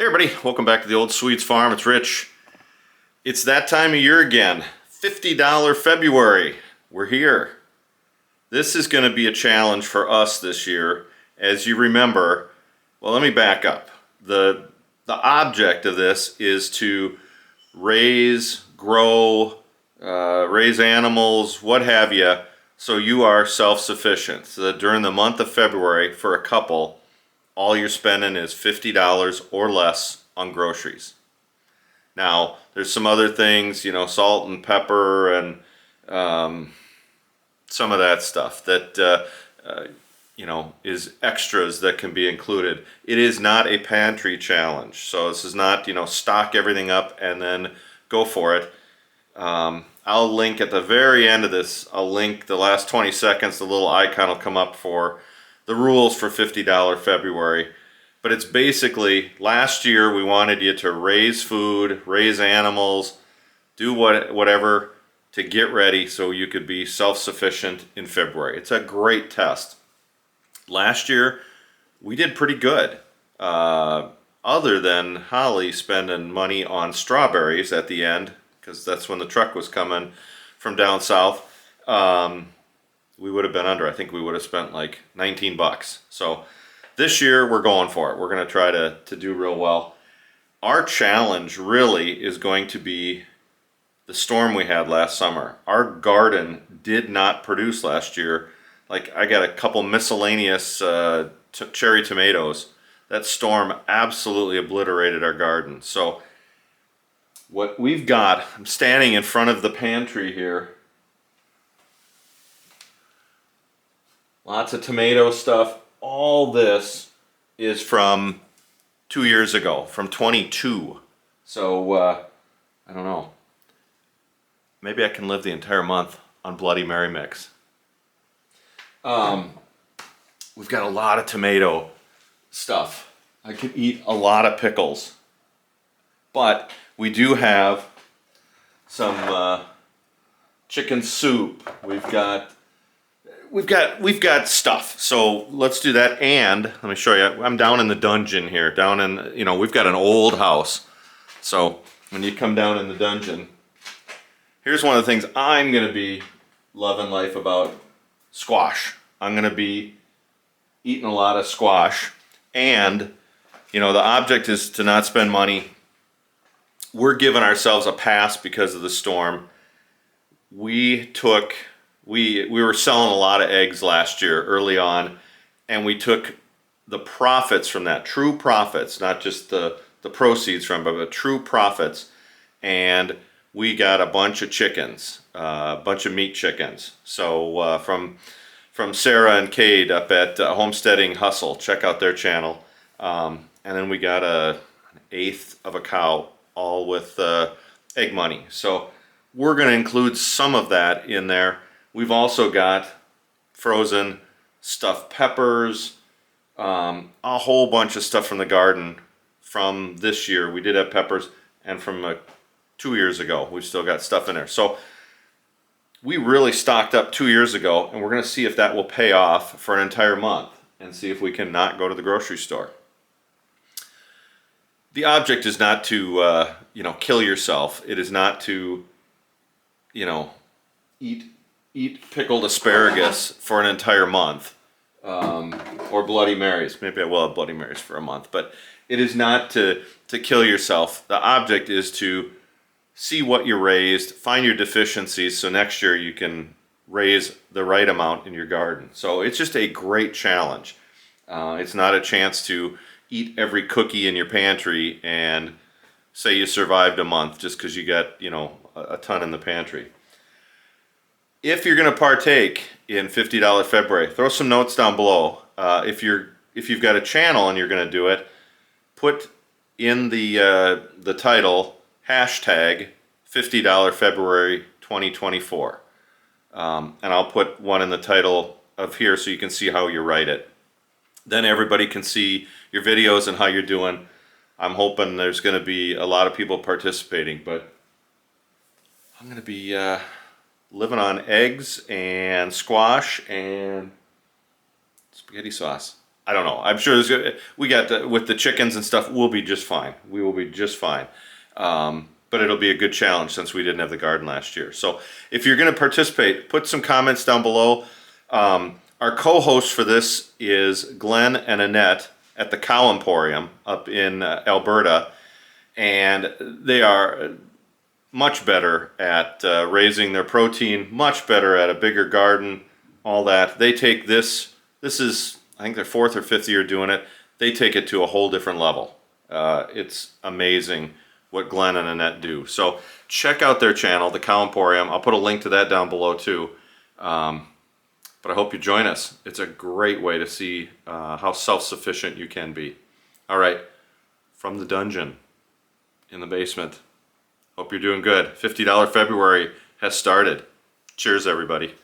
Hey everybody, welcome back to the Old Swedes Farm. It's Rich. It's that time of year again. $50 February. We're here. This is going to be a challenge for us this year. As you remember, well, let me back up. The object of this is to raise, grow, raise animals, what have you, so you are self-sufficient. So that during the month of February, for a couple, all you're spending is $50 or less on groceries. Now, there's some other things, you know, salt and pepper and some of that stuff that, you know, is extras that can be included. It is not a pantry challenge. So this is not, you know, stock everything up and then go for it. I'll link at the very end of this, I'll link the last 20 seconds, the little icon will come up for the rules for $50 February. But it's basically, last year we wanted you to raise food, raise animals, do whatever to get ready so you could be self-sufficient in February. It's a great test. Last year we did pretty good, other than Holly spending money on strawberries at the end, because that's when the truck was coming from down south. We would have been under. I think we would have spent like 19 bucks. So this year we're going for it. We're going to try to do real well. Our challenge really is going to be the storm we had last summer. Our garden did not produce last year. Like, I got a couple miscellaneous cherry tomatoes. That storm absolutely obliterated our garden. So what we've got, I'm standing in front of the pantry here. Lots of tomato stuff. All this is from 2 years ago, from 22. So, I don't know. Maybe I can live the entire month on Bloody Mary mix. We've got a lot of tomato stuff. I could eat a lot of pickles. But we do have some chicken soup. We've got stuff, so let's do that. And let me show you, I'm down in the dungeon here, down in, you know, we've got an old house. So when you come down in the dungeon, here's one of the things I'm going to be loving life about: squash. I'm going to be eating a lot of squash. And, you know, the object is to not spend money. We're giving ourselves a pass because of the storm. We were selling a lot of eggs last year early on, and we took the profits from that, true profits, not just the proceeds from, but the true profits, and we got a bunch of chickens, a bunch of meat chickens. So from Sarah and Cade up at Homesteading Hustle, check out their channel. And then we got an eighth of a cow, all with egg money. So we're going to include some of that in there. We've also got frozen stuffed peppers, a whole bunch of stuff from the garden from this year. We did have peppers, and from 2 years ago, we've still got stuff in there. So we really stocked up 2 years ago, and we're going to see if that will pay off for an entire month and see if we can not go to the grocery store. The object is not to, you know, kill yourself. It is not to, you know, eat pickled asparagus for an entire month, or Bloody Marys. Maybe I will have Bloody Marys for a month, but it is not to kill yourself. The object is to see what you raised, find your deficiencies, so next year you can raise the right amount in your garden. So it's just a great challenge. It's not a chance to eat every cookie in your pantry and say you survived a month just because you got, you know, a ton in the pantry. If you're going to partake in $50 February, throw some notes down below. If you've got a channel and you're going to do it, put in the title hashtag $50 February 2024, and I'll put one in the title of here so you can see how you write it. Then everybody can see your videos and how you're doing. I'm hoping there's going to be a lot of people participating, but I'm going to be living on eggs and squash and spaghetti sauce. I don't know. I'm sure we got with the chickens and stuff. We'll be just fine. We will be just fine. But it'll be a good challenge since we didn't have the garden last year. So if you're going to participate, put some comments down below. Our co-host for this is Glenn and Annette at the Cow Emporium up in Alberta, and they are much better at raising their protein, much better at a bigger garden, all that. They take this is, I think, their 4th or 5th year doing it. They take it to a whole different level. It's amazing what Glenn and Annette do. So check out their channel, the Cow Emporium. I'll put a link to that down below too. But I hope you join us. It's a great way to see how self-sufficient you can be. All right, from the dungeon in the basement. Hope you're doing good. $50 February has started. Cheers, everybody.